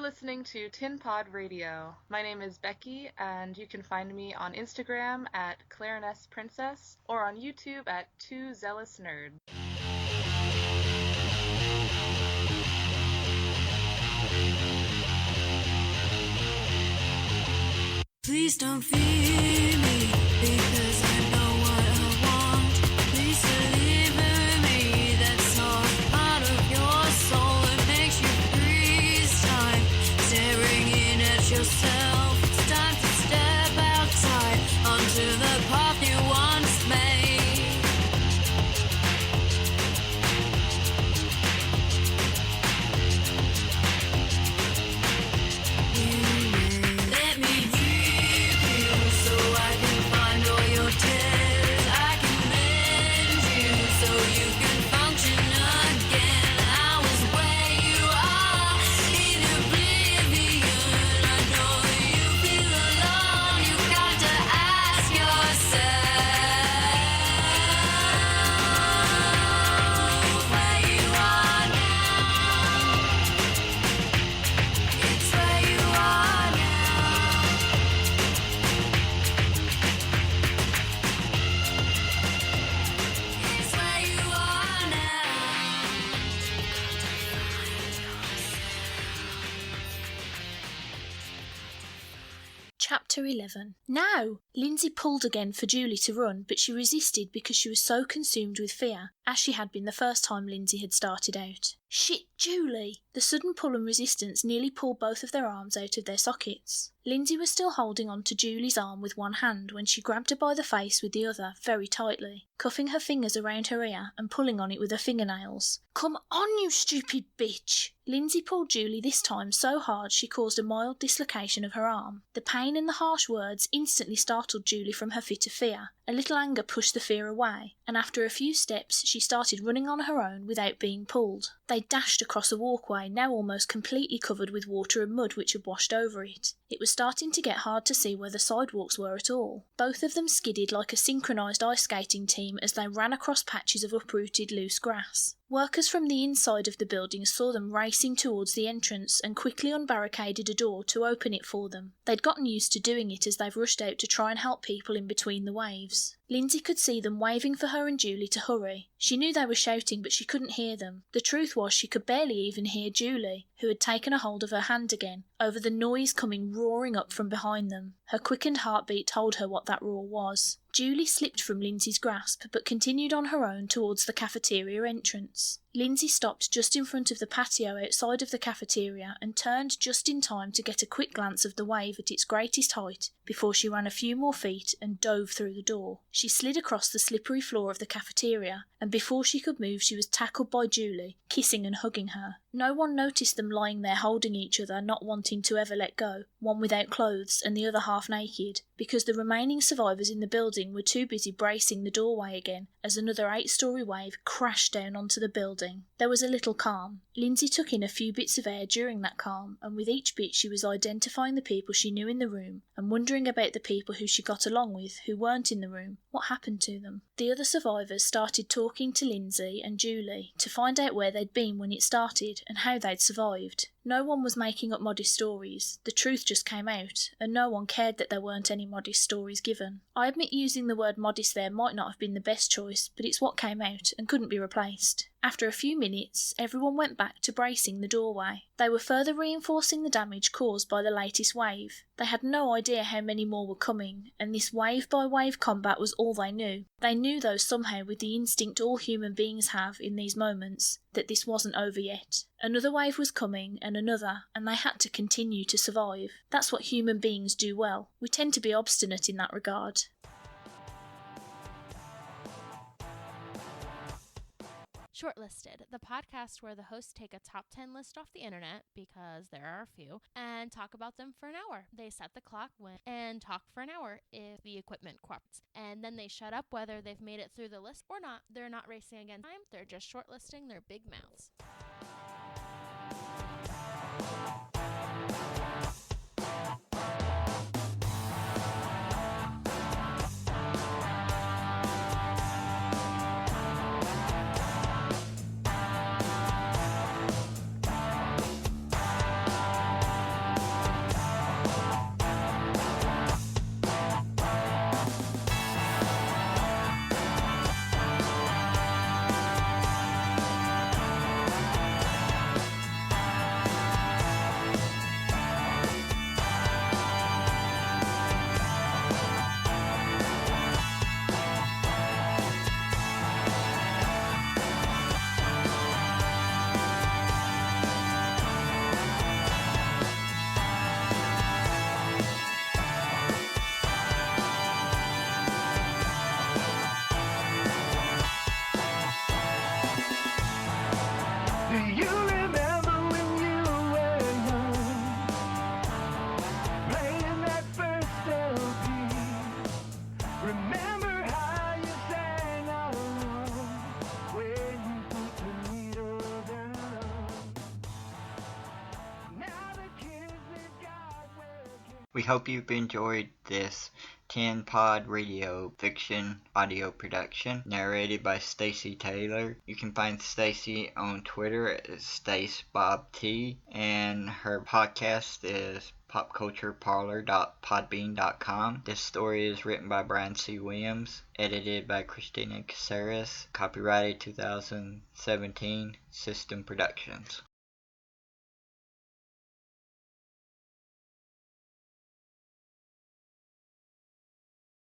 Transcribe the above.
listening to Tin Pod Radio. My name is Becky, and you can find me on Instagram at Clariness Princess or on YouTube at Two Zealous Nerd. Please don't fear me, because I know what I want. Please deliver me that soft part of your soul that makes you freeze time, staring in at yourself. It's time to step outside onto the path you once made. Let me keep you so I can find all your tears. I can mend you so you can function again. I was where you are in oblivion. I know you feel alone. You got to ask yourself where you are now. It's where you are now. It's where you are now. Chapter 11. Now! Lindsay pulled again for Julie to run, but she resisted because she was so consumed with fear, as she had been the first time Lindsay had started out. Shit, Julie! The sudden pull and resistance nearly pulled both of their arms out of their sockets. Lindsay was still holding on to Julie's arm with one hand when she grabbed her by the face with the other very tightly, cuffing her fingers around her ear and pulling on it with her fingernails. Come on, you stupid bitch! Lindsay pulled Julie this time so hard she caused a mild dislocation of her arm. The pain and the harsh words instantly startled Julie from her fit of fear. A little anger pushed the fear away, and after a few steps she started running on her own without being pulled. They dashed across a walkway now almost completely covered with water and mud which had washed over it. It was starting to get hard to see where the sidewalks were at all. Both of them skidded like a synchronised ice skating team as they ran across patches of uprooted loose grass. Workers from the inside of the building saw them racing towards the entrance and quickly unbarricaded a door to open it for them. They'd gotten used to doing it as they've rushed out to try and help people in between the waves. Lindsay could see them waving for her and Julie to hurry. She knew they were shouting, but she couldn't hear them. The truth was she could barely even hear Julie, who had taken a hold of her hand again, over the noise coming roaring up from behind them. Her quickened heartbeat told her what that roar was. Julie slipped from Lindsay's grasp, but continued on her own towards the cafeteria entrance. Lindsay stopped just in front of the patio outside of the cafeteria and turned just in time to get a quick glance of the wave at its greatest height before she ran a few more feet and dove through the door. She slid across the slippery floor of the cafeteria, and before she could move she was tackled by Julie, kissing and hugging her. No one noticed them lying there holding each other, not wanting to ever let go, one without clothes and the other half naked, because the remaining survivors in the building were too busy bracing the doorway again as another 8-story wave crashed down onto the building. There was a little calm. Lindsay took in a few bits of air during that calm, and with each bit she was identifying the people she knew in the room and wondering about the people who she got along with who weren't in the room. What happened to them? The other survivors started talking to Lindsay and Julie to find out where they'd been when it started and how they'd survived. No one was making up modest stories. The truth just came out, and no one cared that there weren't any modest stories given. I admit using the word modest there might not have been the best choice, but it's what came out and couldn't be replaced. After a few minutes, everyone went back to bracing the doorway. They were further reinforcing the damage caused by the latest wave. They had no idea how many more were coming, and this wave-by-wave combat was all they knew. They knew though somehow with the instinct all human beings have in these moments, that this wasn't over yet. Another wave was coming, and another, and they had to continue to survive. That's what human beings do well. We tend to be obstinate in that regard. Shortlisted, the podcast where the hosts take a top 10 list off the internet, because there are a few, and talk about them for an hour. They set the clock and talk for an hour if the equipment cooperates. And then they shut up whether they've made it through the list or not. They're not racing against time, they're just shortlisting their big mouths. We hope you've enjoyed this 10-pod radio fiction audio production narrated by Stacey Taylor. You can find Stacey on Twitter at StaceBobT, and her podcast is popcultureparlor.podbean.com. This story is written by Brian C. Williams, edited by Christina Caceres, copyrighted 2017, System Productions.